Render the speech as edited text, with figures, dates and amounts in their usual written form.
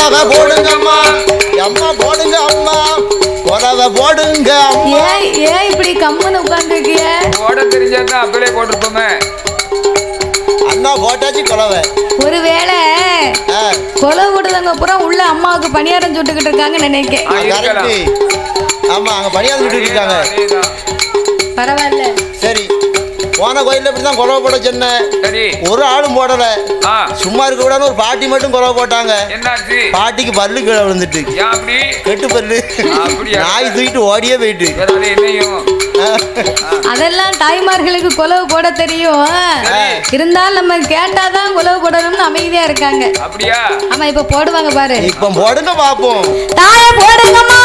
போடுங்கம்மா அம்மா போடுங்க அம்மா கொலவை போடுங்க ஏன் இப்படி கம்முன்னு உட்கார்ந்துருக்கிய போட தெரிஞ்சாதான் அப்படியே போட்டுருப்போமே அண்ணா போட்டாச்சு கொலவை ஒருவேளை கொலை விடுறவங்க பூரா உள்ள அம்மாவுக்கு பணியாரம் சுட்டுக்கிட்டு இருக்காங்கன்னு நினைக்கிறேன். ஆமா அங்க பணியாரம் சுட்டு இருக்காங்க. பரவாயில்ல சரி போன கோயில இப்படிதான் கொலவை போட சொன்னேன் ஒரு ஆளும் போடல சும்மா இருக்க கூடாது ஒரு பாட்டி மட்டும் கொலவை போட்டாங்க பாட்டிக்கு பல்லு கீழே விழுந்துட்டு கெட்டு பல்லு நாய் தூக்கிட்டு ஓடியே போயிட்டு அதெல்லாம் தாய்மார்களுக்கு கொலவு போட தெரியும் இருந்தாலும் நம்ம கேட்டாதான் கொலவு போடணும்னு அமைதியா இருக்காங்க ஆமா இப்ப போடுவாங்க பாரு இப்ப போடுங்க பாப்போம் தாய போடுங்கம்மா